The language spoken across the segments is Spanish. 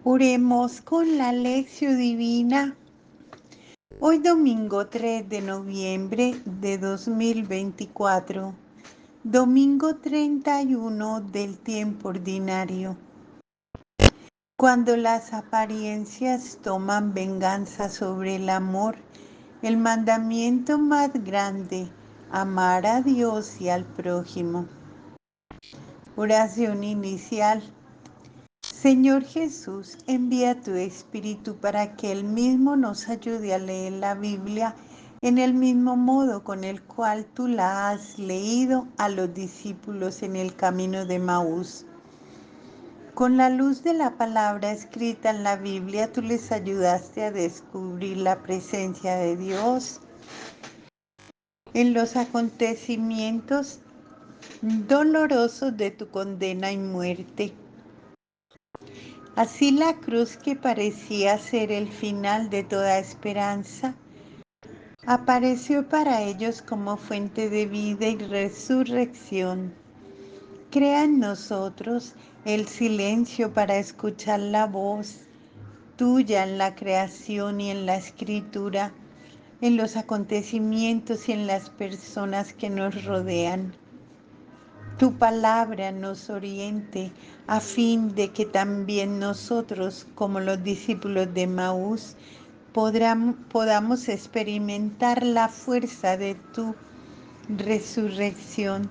Oremos con la lección divina. Hoy domingo 3 de noviembre de 2024, domingo 31 del tiempo ordinario. Cuando las apariencias toman venganza sobre el amor, el mandamiento más grande, amar a Dios y al prójimo. Oración inicial. Señor Jesús, envía tu Espíritu para que Él mismo nos ayude a leer la Biblia en el mismo modo con el cual tú la has leído a los discípulos en el camino de Maús. Con la luz de la palabra escrita en la Biblia, tú les ayudaste a descubrir la presencia de Dios en los acontecimientos dolorosos de tu condena y muerte. Así la cruz, que parecía ser el final de toda esperanza, apareció para ellos como fuente de vida y resurrección. Crea en nosotros el silencio para escuchar la voz tuya en la creación y en la escritura, en los acontecimientos y en las personas que nos rodean. Tu palabra nos oriente a fin de que también nosotros, como los discípulos de Maús, podamos experimentar la fuerza de tu resurrección,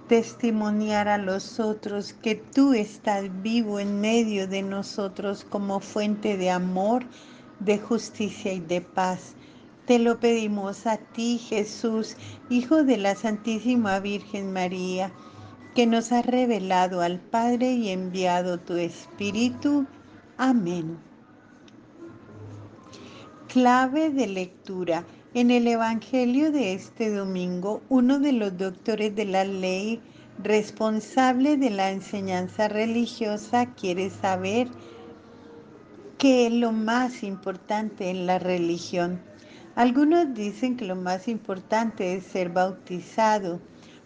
testimoniar a los otros que tú estás vivo en medio de nosotros como fuente de amor, de justicia y de paz. Te lo pedimos a ti, Jesús, Hijo de la Santísima Virgen María, que nos has revelado al Padre y enviado tu Espíritu. Amén. Clave de lectura. En el Evangelio de este domingo, uno de los doctores de la ley, responsable de la enseñanza religiosa, quiere saber qué es lo más importante en la religión. Algunos dicen que lo más importante es ser bautizado,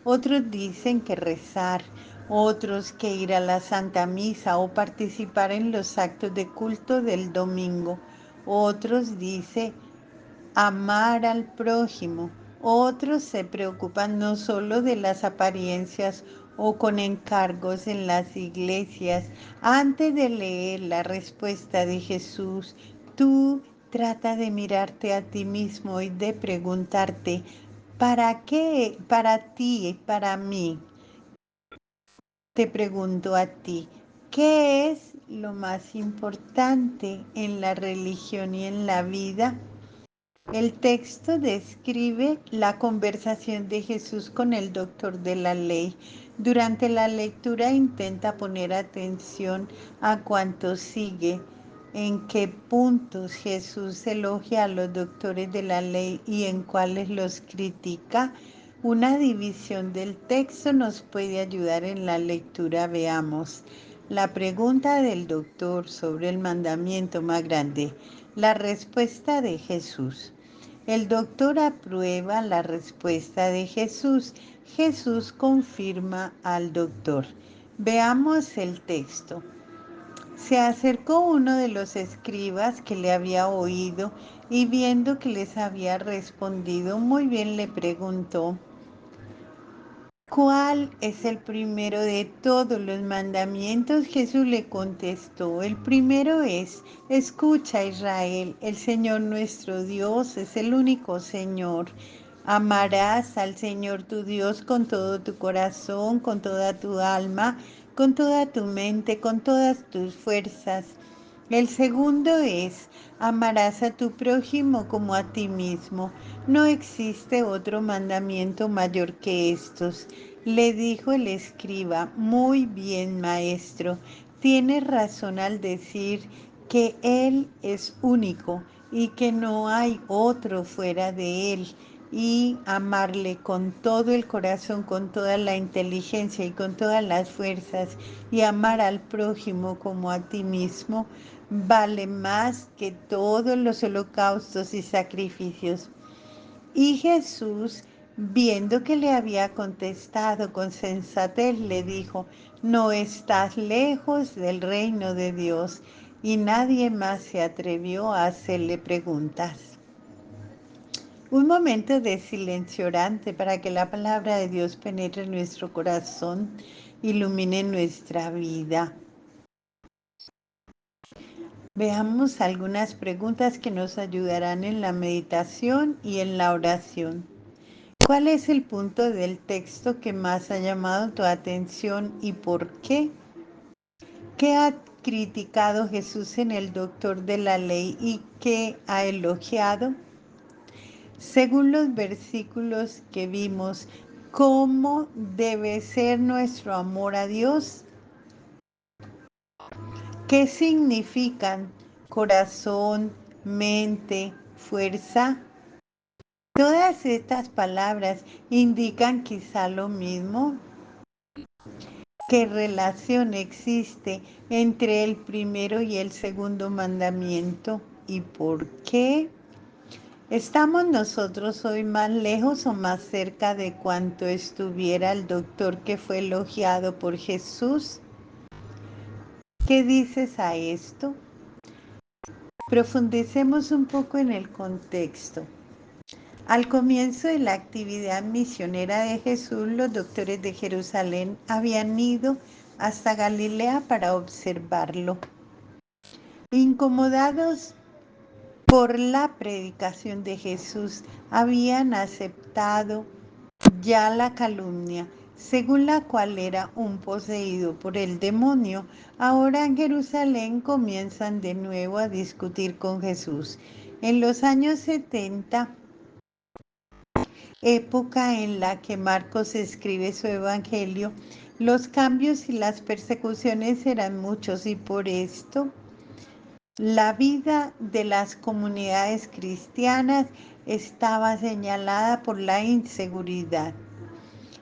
otros dicen que rezar, otros que ir a la Santa Misa o participar en los actos de culto del domingo. Otros dicen amar al prójimo. Otros se preocupan no solo de las apariencias o con encargos en las iglesias. Antes de leer la respuesta de Jesús, tú trata de mirarte a ti mismo y de preguntarte, ¿para qué? Para ti y para mí. Te pregunto a ti, ¿qué es lo más importante en la religión y en la vida? El texto describe la conversación de Jesús con el doctor de la ley. Durante la lectura intenta poner atención a cuanto sigue, en qué puntos Jesús elogia a los doctores de la ley y en cuáles los critica. Una división del texto nos puede ayudar en la lectura. Veamos. La pregunta del doctor sobre el mandamiento más grande. La respuesta de Jesús. El doctor aprueba la respuesta de Jesús. Jesús confirma al doctor. Veamos el texto. Se acercó uno de los escribas que le había oído y viendo que les había respondido muy bien, le preguntó: ¿cuál es el primero de todos los mandamientos? Jesús le contestó: el primero es: escucha, Israel, el Señor nuestro Dios es el único Señor. Amarás al Señor tu Dios con todo tu corazón, con toda tu alma, con toda tu mente, con todas tus fuerzas. El segundo es: amarás a tu prójimo como a ti mismo. No existe otro mandamiento mayor que estos. Le dijo el escriba: muy bien, maestro, tienes razón al decir que Él es único y que no hay otro fuera de Él. Y amarle con todo el corazón, con toda la inteligencia y con todas las fuerzas, y amar al prójimo como a ti mismo, vale más que todos los holocaustos y sacrificios. Y Jesús, viendo que le había contestado con sensatez, le dijo: no estás lejos del reino de Dios. y nadie más se atrevió a hacerle preguntas. Un momento de silencio orante para que la palabra de Dios penetre en nuestro corazón, ilumine nuestra vida. Veamos algunas preguntas que nos ayudarán en la meditación y en la oración. ¿Cuál es el punto del texto que más ha llamado tu atención y por qué? ¿Qué ha criticado Jesús en el doctor de la ley y qué ha elogiado? Según los versículos que vimos, ¿cómo debe ser nuestro amor a Dios? ¿Qué significan corazón, mente, fuerza? Todas estas palabras indican quizá lo mismo. ¿Qué relación existe entre el primero y el segundo mandamiento? ¿Y por qué? ¿Estamos nosotros hoy más lejos o más cerca de cuanto estuviera el doctor que fue elogiado por Jesús? ¿Qué dices a esto? Profundicemos un poco en el contexto. Al comienzo de la actividad misionera de Jesús, los doctores de Jerusalén habían ido hasta Galilea para observarlo. Incomodados por la predicación de Jesús, habían aceptado ya la calumnia, según la cual era un poseído por el demonio. Ahora en Jerusalén comienzan de nuevo a discutir con Jesús. En los años 70, época en la que Marcos escribe su evangelio, los cambios y las persecuciones eran muchos y por esto la vida de las comunidades cristianas estaba señalada por la inseguridad.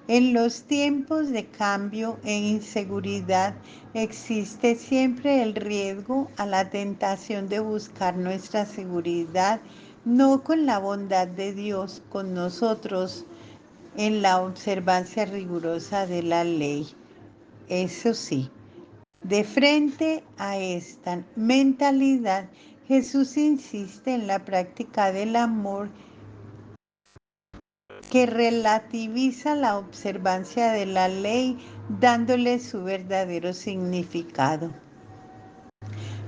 En los tiempos de cambio e inseguridad existe siempre el riesgo a la tentación de buscar nuestra seguridad, no con la bondad de Dios con nosotros en la observancia rigurosa de la ley. Eso sí, de frente a esta mentalidad, Jesús insiste en la práctica del amor que relativiza la observancia de la ley, dándole su verdadero significado.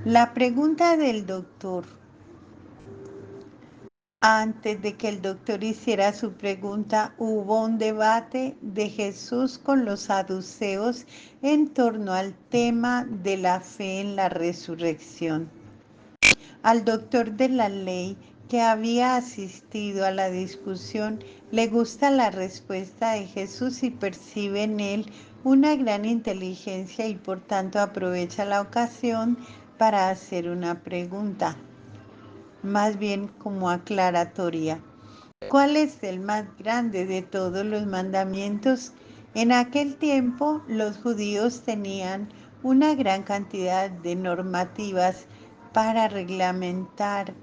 La pregunta del doctor. Antes de que el doctor hiciera su pregunta, hubo un debate de Jesús con los saduceos en torno al tema de la fe en la resurrección. Al doctor de la ley que había asistido a la discusión le gusta la respuesta de Jesús y percibe en él una gran inteligencia y por tanto aprovecha la ocasión para hacer una pregunta, más bien como aclaratoria. ¿Cuál es el más grande de todos los mandamientos? En aquel tiempo los judíos tenían una gran cantidad de normativas para reglamentar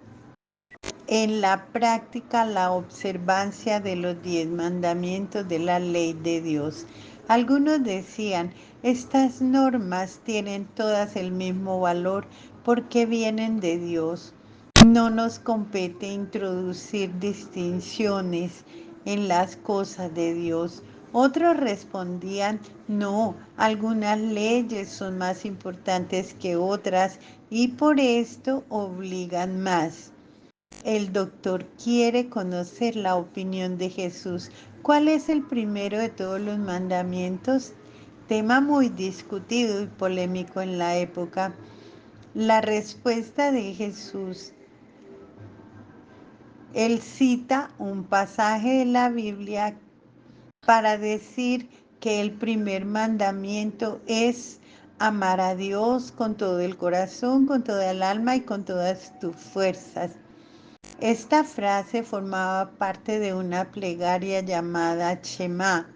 en la práctica la observancia de los 10 mandamientos de la ley de Dios. Algunos decían, estas normas tienen todas el mismo valor porque vienen de Dios. No nos compete introducir distinciones en las cosas de Dios. Otros respondían, no, algunas leyes son más importantes que otras y por esto obligan más. El doctor quiere conocer la opinión de Jesús. ¿Cuál es el primero de todos los mandamientos? Tema muy discutido y polémico en la época. La respuesta de Jesús. Él cita un pasaje de la Biblia para decir que el primer mandamiento es amar a Dios con todo el corazón, con toda el alma y con todas tus fuerzas. Esta frase formaba parte de una plegaria llamada Shema.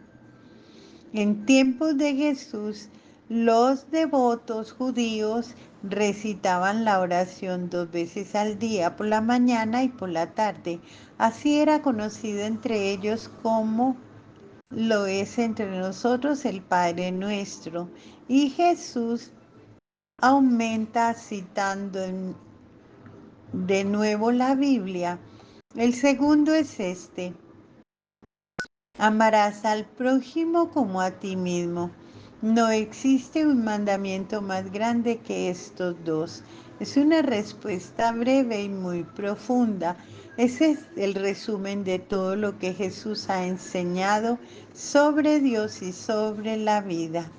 En tiempos de Jesús, los devotos judíos recitaban la oración 2 veces al día, por la mañana y por la tarde. Así era conocido entre ellos como lo es entre nosotros el Padre Nuestro. Y Jesús aumenta citando de nuevo la Biblia. El segundo es este: amarás al prójimo como a ti mismo. No existe un mandamiento más grande que estos dos. Es una respuesta breve y muy profunda. Ese es el resumen de todo lo que Jesús ha enseñado sobre Dios y sobre la vida.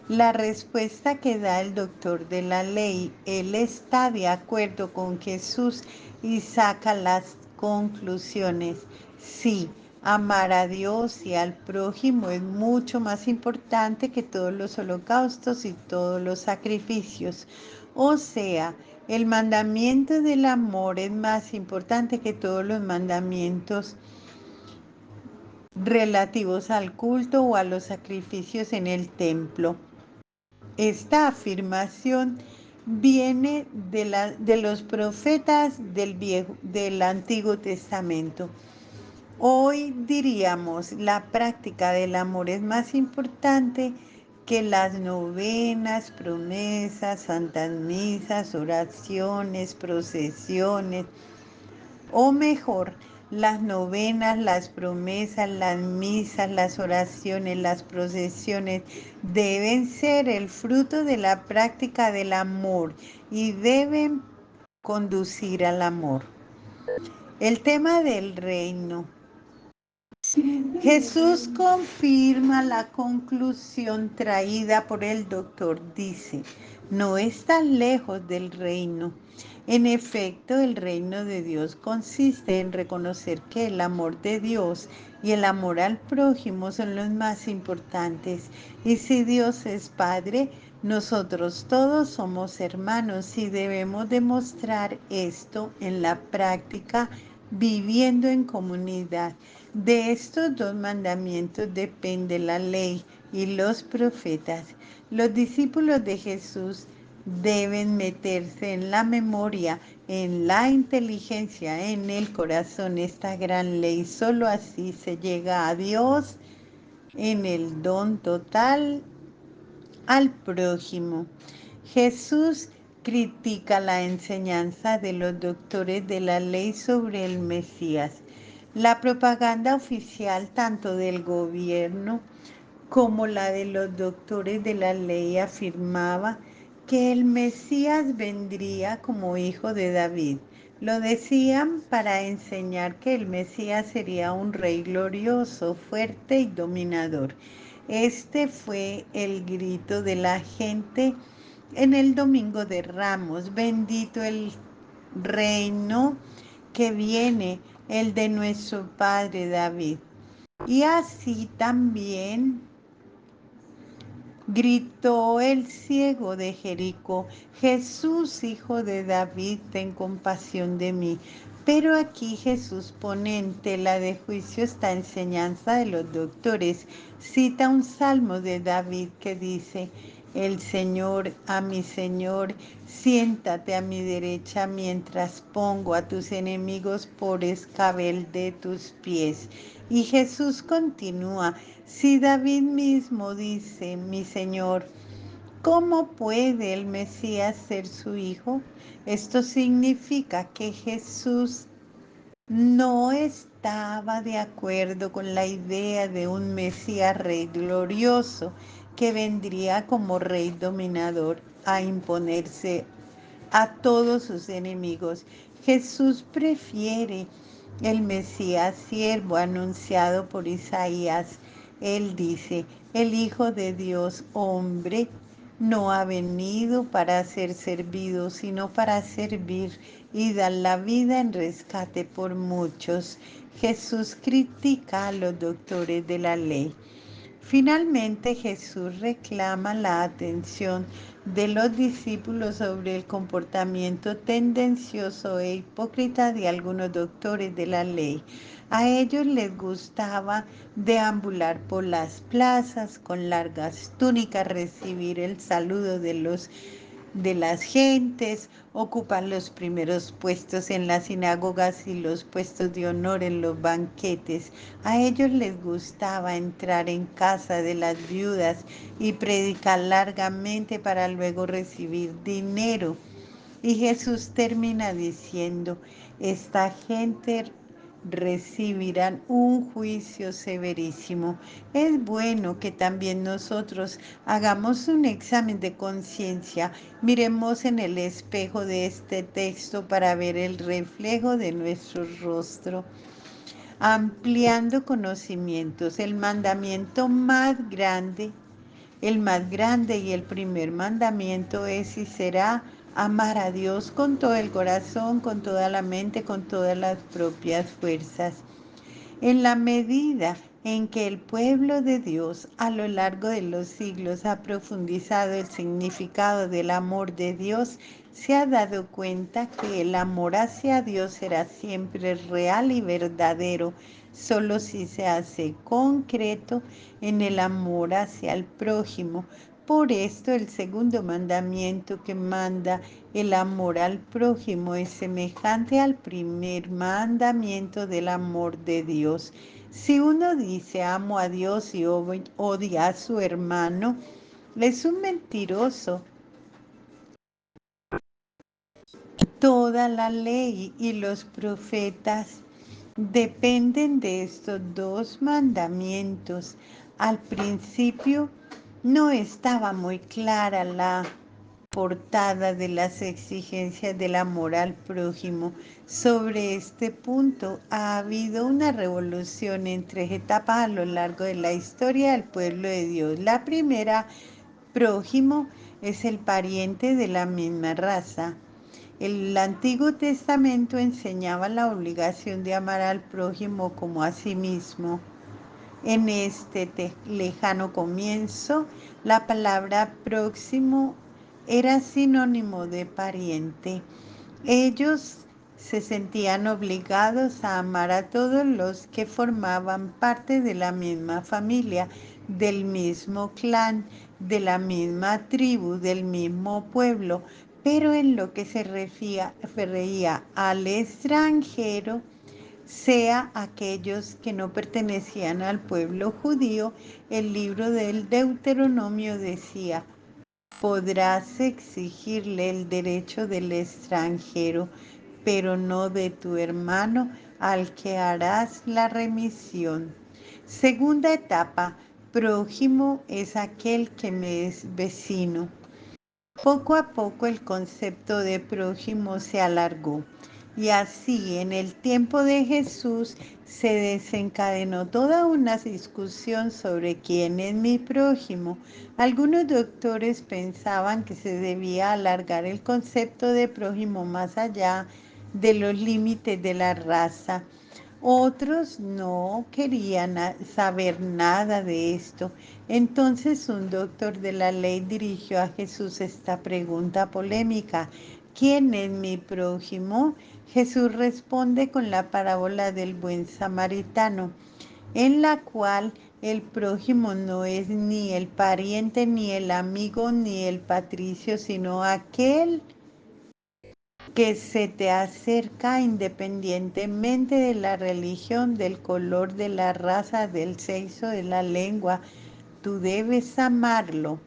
La respuesta que da el doctor de la ley, él está de acuerdo con Jesús y saca las conclusiones. Sí, amar a Dios y al prójimo es mucho más importante que todos los holocaustos y todos los sacrificios. O sea, el mandamiento del amor es más importante que todos los mandamientos relativos al culto o a los sacrificios en el templo. Esta afirmación viene de los profetas del Antiguo Testamento. Hoy diríamos, la práctica del amor es más importante que las novenas, promesas, santas misas, oraciones, procesiones, o mejor, las novenas, las promesas, las misas, las oraciones, las procesiones deben ser el fruto de la práctica del amor y deben conducir al amor. El tema del reino. Jesús confirma la conclusión traída por el doctor. Dice, no estás lejos del reino. En efecto, el reino de Dios consiste en reconocer que el amor de Dios y el amor al prójimo son los más importantes. Y si Dios es Padre, nosotros todos somos hermanos y debemos demostrar esto en la práctica viviendo en comunidad. De estos dos mandamientos depende la ley y los profetas. Los discípulos de Jesús deben meterse en la memoria, en la inteligencia, en el corazón esta gran ley. Solo así se llega a Dios en el don total al prójimo. Jesús critica la enseñanza de los doctores de la ley sobre el Mesías. La propaganda oficial tanto del gobierno como la de los doctores de la ley afirmaba que el Mesías vendría como hijo de David. Lo decían para enseñar que el Mesías sería un rey glorioso, fuerte y dominador. Este fue el grito de la gente en el Domingo de Ramos: bendito el reino que viene, el de nuestro padre David. Y así también gritó el ciego de Jericó: Jesús, hijo de David, ten compasión de mí. Pero aquí Jesús pone en tela de juicio esta enseñanza de los doctores. Cita un salmo de David que dice: el Señor a mi Señor, siéntate a mi derecha mientras pongo a tus enemigos por escabel de tus pies. Y Jesús continúa: si David mismo dice, mi Señor, ¿cómo puede el Mesías ser su hijo? Esto significa que Jesús no estaba de acuerdo con la idea de un Mesías rey glorioso que vendría como rey dominador a imponerse a todos sus enemigos. Jesús prefiere el Mesías siervo anunciado por Isaías. Él dice: el Hijo de Dios, hombre, no ha venido para ser servido, sino para servir y dar la vida en rescate por muchos. Jesús critica a los doctores de la ley. Finalmente, Jesús reclama la atención de los discípulos sobre el comportamiento tendencioso e hipócrita de algunos doctores de la ley. A ellos les gustaba deambular por las plazas con largas túnicas, recibir el saludo de los de las gentes, ocupan los primeros puestos en las sinagogas y los puestos de honor en los banquetes. A ellos les gustaba entrar en casa de las viudas y predicar largamente para luego recibir dinero. Y Jesús termina diciendo, esta gente recibirán un juicio severísimo. Es bueno que también nosotros hagamos un examen de conciencia, miremos en el espejo de este texto para ver el reflejo de nuestro rostro. Ampliando conocimientos, el más grande y el primer mandamiento es y será amar a Dios con todo el corazón, con toda la mente, con todas las propias fuerzas. En la medida en que el pueblo de Dios a lo largo de los siglos ha profundizado el significado del amor de Dios, se ha dado cuenta que el amor hacia Dios será siempre real y verdadero, solo si se hace concreto en el amor hacia el prójimo. Por esto el segundo mandamiento que manda el amor al prójimo es semejante al primer mandamiento del amor de Dios. Si uno dice amo a Dios y odia a su hermano, es un mentiroso. Toda la ley y los profetas dependen de estos dos mandamientos. Al principio no estaba muy clara la portada de las exigencias del amor al prójimo. Sobre este punto ha habido una revolución en tres etapas a lo largo de la historia del pueblo de Dios. La primera, prójimo, es el pariente de la misma raza. El Antiguo Testamento enseñaba la obligación de amar al prójimo como a sí mismo. En este lejano comienzo, la palabra próximo era sinónimo de pariente. Ellos se sentían obligados a amar a todos los que formaban parte de la misma familia, del mismo clan, de la misma tribu, del mismo pueblo, pero en lo que se refería al extranjero, sea aquellos que no pertenecían al pueblo judío, el libro del Deuteronomio decía, podrás exigirle el derecho del extranjero, pero no de tu hermano al que harás la remisión. Segunda etapa, prójimo es aquel que me es vecino. Poco a poco el concepto de prójimo se alargó y así en el tiempo de Jesús se desencadenó toda una discusión sobre quién es mi prójimo. Algunos doctores pensaban que se debía alargar el concepto de prójimo más allá de los límites de la raza. Otros no querían saber nada de esto. Entonces un doctor de la ley dirigió a Jesús esta pregunta polémica: ¿quién es mi prójimo? Jesús responde con la parábola del buen samaritano, en la cual el prójimo no es ni el pariente, ni el amigo, ni el patricio, sino aquel que se te acerca independientemente de la religión, del color, de la raza, del sexo, de la lengua. Tú debes amarlo.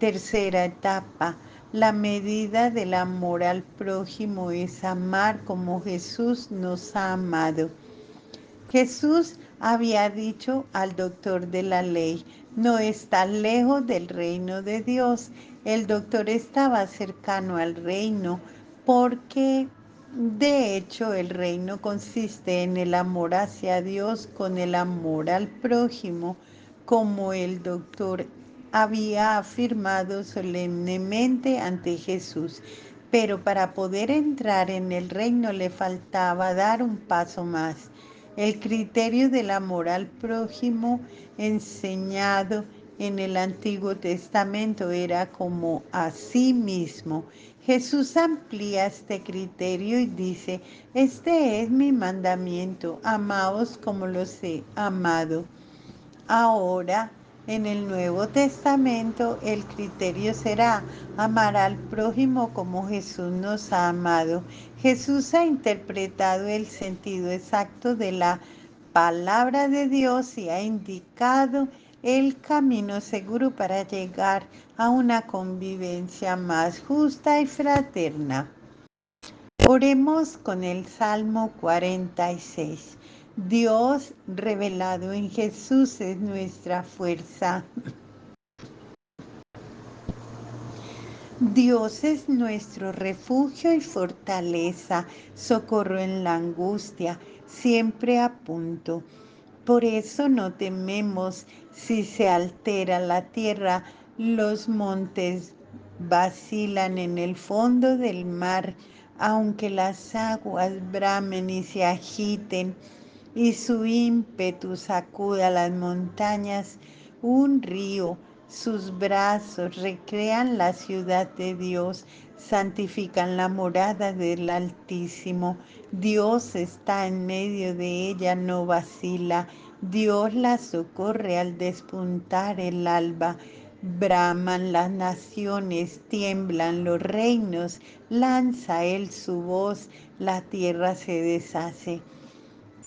Tercera etapa. La medida del amor al prójimo es amar como Jesús nos ha amado. Jesús había dicho al doctor de la ley, no está lejos del reino de Dios. El doctor estaba cercano al reino porque de hecho el reino consiste en el amor hacia Dios con el amor al prójimo, como el doctor había afirmado solemnemente ante Jesús. Pero para poder entrar en el reino le faltaba dar un paso más. El criterio del amor al prójimo enseñado en el Antiguo Testamento era como a sí mismo. Jesús amplía este criterio y dice, este es mi mandamiento, amaos como los he amado. Ahora En el Nuevo Testamento el criterio será amar al prójimo como Jesús nos ha amado. Jesús ha interpretado el sentido exacto de la palabra de Dios y ha indicado el camino seguro para llegar a una convivencia más justa y fraterna. Oremos con el Salmo 46. Dios revelado en Jesús es nuestra fuerza. Dios es nuestro refugio y fortaleza, socorro en la angustia, siempre a punto. Por eso no tememos si se altera la tierra, los montes vacilan en el fondo del mar, aunque las aguas bramen y se agiten y su ímpetu sacuda las montañas, un río, sus brazos recrean la ciudad de Dios, santifican la morada del Altísimo. Dios está en medio de ella, no vacila. Dios la socorre al despuntar el alba. Braman las naciones, tiemblan los reinos, lanza él su voz, la tierra se deshace.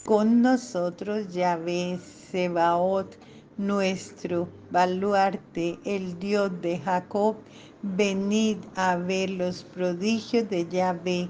Con nosotros Yahvé Sebaot, nuestro baluarte, el Dios de Jacob. Venid a ver los prodigios de Yahvé,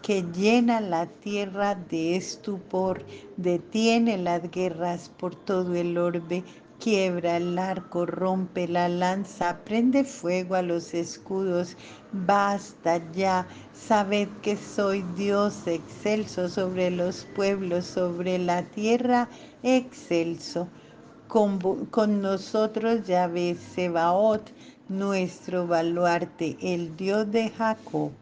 que llena la tierra de estupor, detiene las guerras por todo el orbe, quiebra el arco, rompe la lanza, prende fuego a los escudos. Basta ya, sabed que soy Dios excelso sobre los pueblos, sobre la tierra excelso. Con nosotros Yahvé Sebaot, nuestro baluarte, el Dios de Jacob.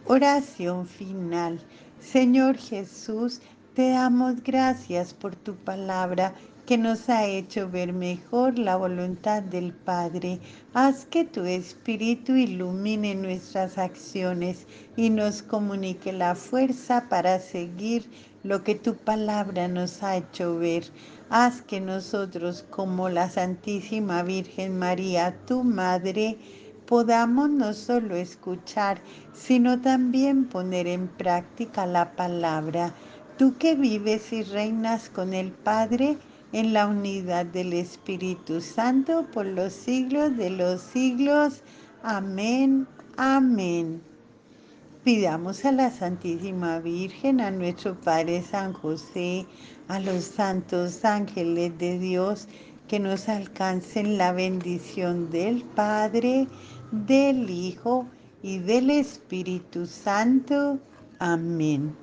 Oración final. Señor Jesús, te damos gracias por tu palabra que nos ha hecho ver mejor la voluntad del Padre. Haz que tu Espíritu ilumine nuestras acciones y nos comunique la fuerza para seguir lo que tu palabra nos ha hecho ver. Haz que nosotros, como la Santísima Virgen María, tu Madre, podamos no solo escuchar, sino también poner en práctica la palabra. Tú que vives y reinas con el Padre en la unidad del Espíritu Santo por los siglos de los siglos. Amén. Amén. Pidamos a la Santísima Virgen, a nuestro Padre San José, a los santos ángeles de Dios, que nos alcancen la bendición del Padre, del Hijo y del Espíritu Santo. Amén.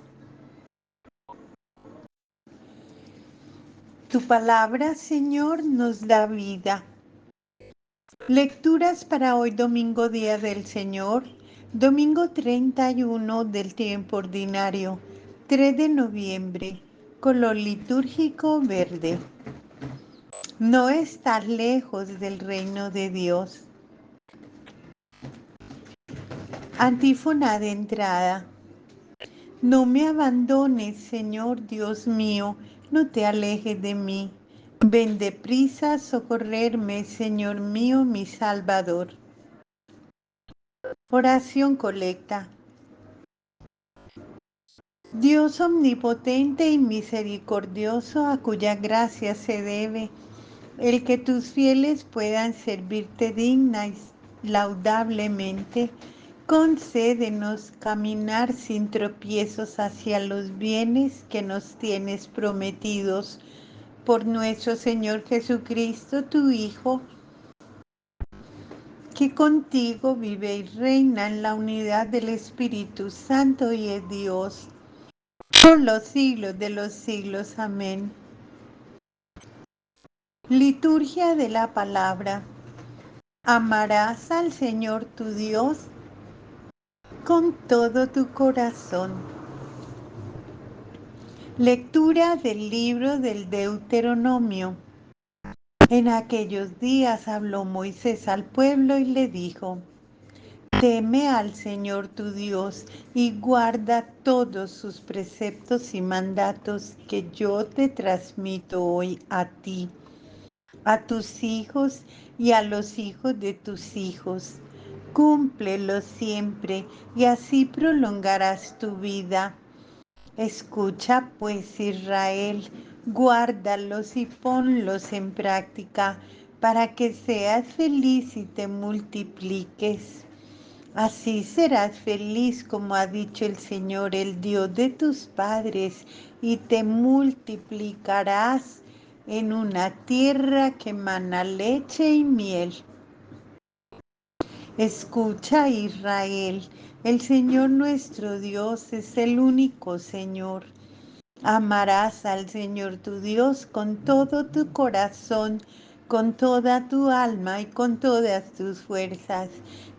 Tu palabra, Señor, nos da vida. Lecturas para hoy domingo, Día del Señor, domingo 31 del tiempo ordinario, 3 de noviembre, color litúrgico verde. No estás lejos del reino de Dios. Antífona de entrada. No me abandones, Señor Dios mío, no te alejes de mí. Ven deprisa a socorrerme, Señor mío, mi Salvador. Oración colecta. Dios omnipotente y misericordioso, a cuya gracia se debe el que tus fieles puedan servirte digna y laudablemente, concédenos caminar sin tropiezos hacia los bienes que nos tienes prometidos por nuestro Señor Jesucristo, tu Hijo, que contigo vive y reina en la unidad del Espíritu Santo y es Dios por los siglos de los siglos. Amén. Liturgia de la palabra. Amarás al Señor tu Dios con todo tu corazón. Lectura del libro del Deuteronomio. En aquellos días habló Moisés al pueblo y le dijo: Teme al Señor tu Dios y guarda todos sus preceptos y mandatos que yo te transmito hoy a ti. a tus hijos y a los hijos de tus hijos. Cúmplelo siempre y así prolongarás tu vida. Escucha pues, Israel, guárdalos y ponlos en práctica para que seas feliz y te multipliques. Así serás feliz como ha dicho el Señor, el Dios de tus padres, y te multiplicarás en una tierra que mana leche y miel. Escucha, Israel, el Señor nuestro Dios es el único Señor. Amarás al Señor tu Dios con todo tu corazón, con toda tu alma y con todas tus fuerzas.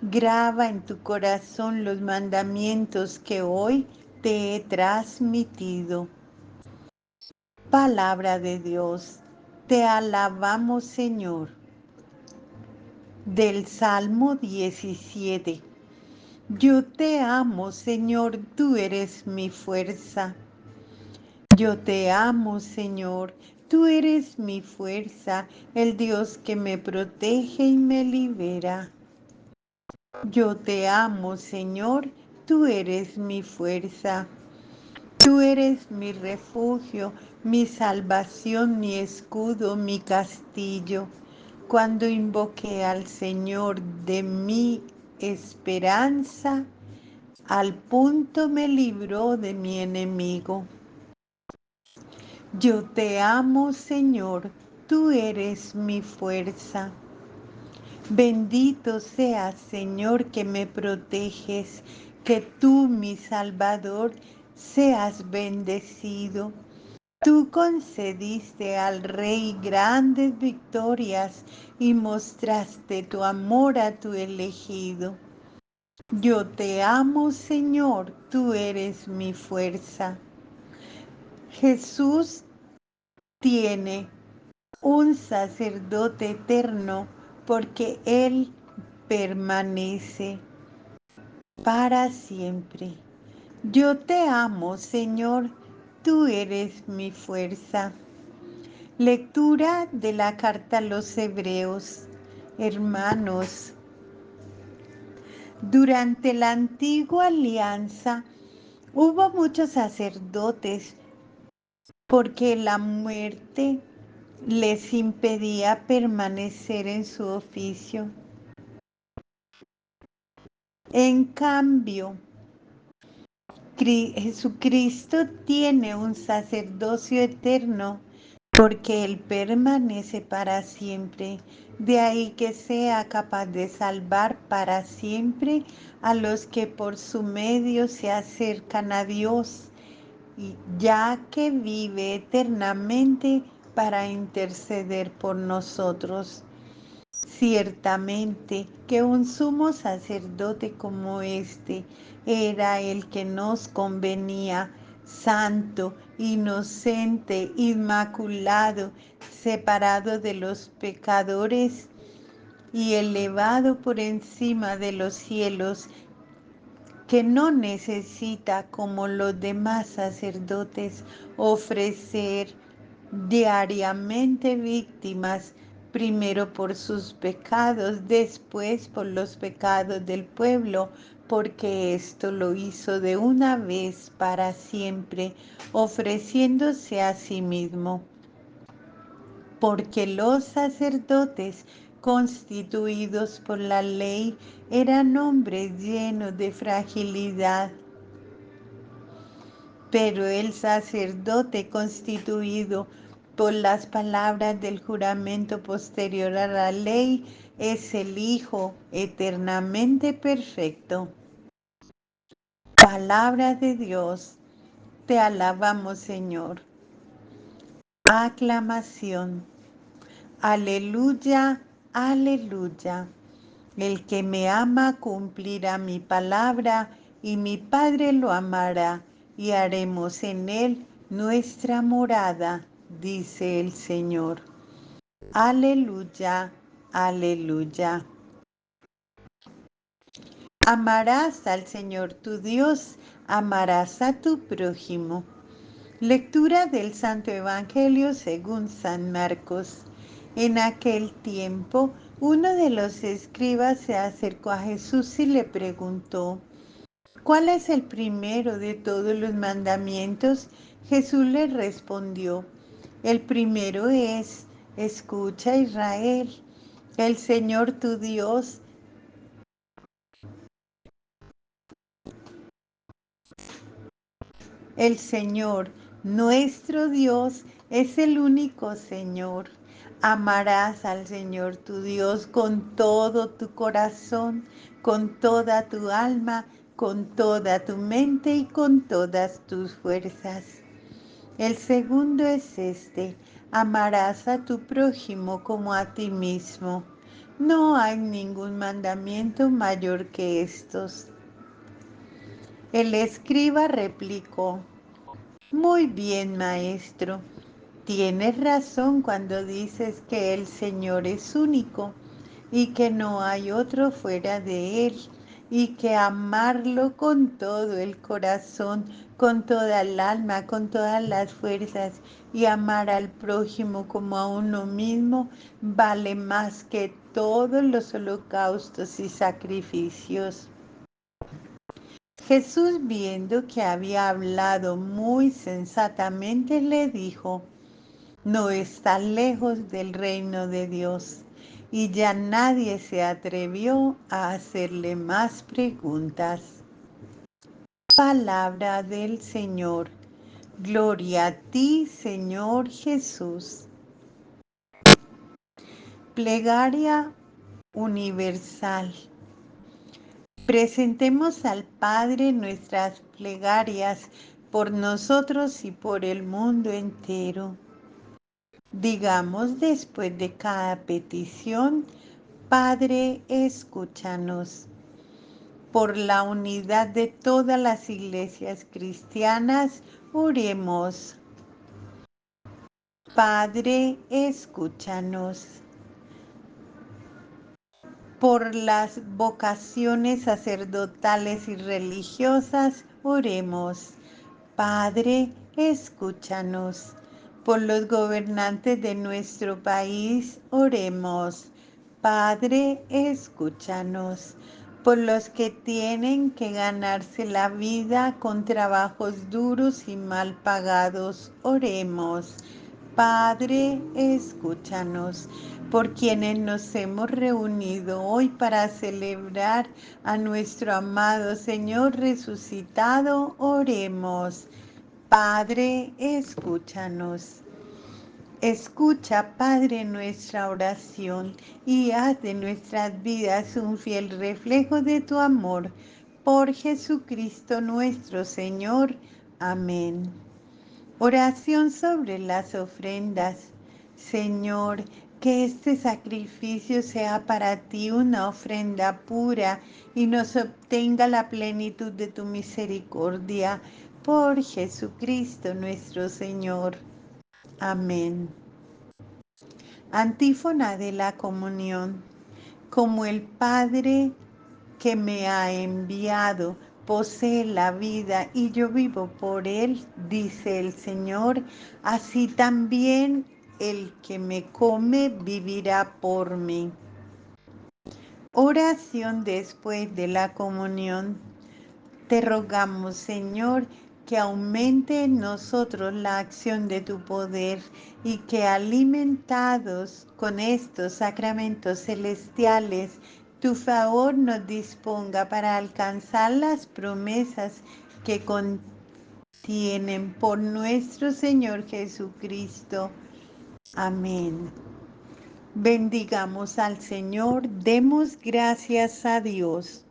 Graba en tu corazón los mandamientos que hoy te he transmitido. Palabra de Dios, te alabamos, Señor. Del Salmo 17. Yo te amo, Señor, tú eres mi fuerza. Yo te amo, Señor, tú eres mi fuerza, el Dios que me protege y me libera. Yo te amo, Señor, tú eres mi fuerza, tú eres mi refugio, mi salvación, mi escudo, mi castillo. Cuando invoqué al Señor de mi esperanza, al punto me libró de mi enemigo. Yo te amo, Señor, tú eres mi fuerza. Bendito seas, Señor, que me proteges, que tú, mi Salvador, seas bendecido. Tú concediste al Rey grandes victorias y mostraste tu amor a tu elegido. Yo te amo, Señor, tú eres mi fuerza. Jesús tiene un sacerdote eterno, porque Él permanece para siempre. Yo te amo, Señor, tú eres mi fuerza. Lectura de la carta a los Hebreos. Hermanos, durante la antigua alianza hubo muchos sacerdotes porque la muerte les impedía permanecer en su oficio. En cambio, Jesucristo tiene un sacerdocio eterno porque Él permanece para siempre. De ahí que sea capaz de salvar para siempre a los que por su medio se acercan a Dios, y ya que vive eternamente para interceder por nosotros. Ciertamente que un sumo sacerdote como este era el que nos convenía, santo, inocente, inmaculado, separado de los pecadores y elevado por encima de los cielos, que no necesita, como los demás sacerdotes, ofrecer diariamente víctimas, primero por sus pecados, después por los pecados del pueblo, porque esto lo hizo de una vez para siempre, ofreciéndose a sí mismo. Porque los sacerdotes constituidos por la ley eran hombres llenos de fragilidad, pero el sacerdote constituido por las palabras del juramento posterior a la ley es el Hijo eternamente perfecto. Palabra de Dios, te alabamos, Señor. Aclamación. Aleluya, aleluya. El que me ama cumplirá mi palabra, y mi Padre lo amará, y haremos en él nuestra morada, dice el Señor. Aleluya, aleluya. Amarás al Señor tu Dios, amarás a tu prójimo. Lectura del Santo Evangelio según San Marcos. En aquel tiempo, uno de los escribas se acercó a Jesús y le preguntó: ¿cuál es el primero de todos los mandamientos? Jesús le respondió: el primero es: escucha, Israel, el Señor tu Dios, el Señor nuestro Dios es el único Señor. Amarás al Señor tu Dios con todo tu corazón, con toda tu alma, con toda tu mente y con todas tus fuerzas. El segundo es este: amarás a tu prójimo como a ti mismo. No hay ningún mandamiento mayor que estos. El escriba replicó: muy bien, maestro. Tienes razón cuando dices que el Señor es único y que no hay otro fuera de Él, y que amarlo con todo el corazón, con toda el alma, con todas las fuerzas, y amar al prójimo como a uno mismo vale más que todos los holocaustos y sacrificios. Jesús, viendo que había hablado muy sensatamente, le dijo: no está lejos del reino de Dios. Y ya nadie se atrevió a hacerle más preguntas. Palabra del Señor. Gloria a ti, Señor Jesús. Plegaria universal. Presentemos al Padre nuestras plegarias por nosotros y por el mundo entero. Digamos después de cada petición: Padre, escúchanos. Por la unidad de todas las iglesias cristianas, oremos. Padre, escúchanos. Por las vocaciones sacerdotales y religiosas, oremos. Padre, escúchanos. Por los gobernantes de nuestro país, oremos. Padre, escúchanos. Por los que tienen que ganarse la vida con trabajos duros y mal pagados, oremos. Padre, escúchanos. Por quienes nos hemos reunido hoy para celebrar a nuestro amado Señor resucitado, oremos. Padre, escúchanos. Escucha, Padre, nuestra oración y haz de nuestras vidas un fiel reflejo de tu amor. Por Jesucristo nuestro Señor. Amén. Oración sobre las ofrendas. Señor, que este sacrificio sea para ti una ofrenda pura y nos obtenga la plenitud de tu misericordia. Por Jesucristo nuestro Señor. Amén. Antífona de la comunión. Como el Padre que me ha enviado posee la vida y yo vivo por él, dice el Señor, así también el que me come vivirá por mí. Oración después de la comunión. Te rogamos, Señor, que aumente en nosotros la acción de tu poder y que, alimentados con estos sacramentos celestiales, tu favor nos disponga para alcanzar las promesas que contienen por nuestro Señor Jesucristo. Amén. Bendigamos al Señor, demos gracias a Dios.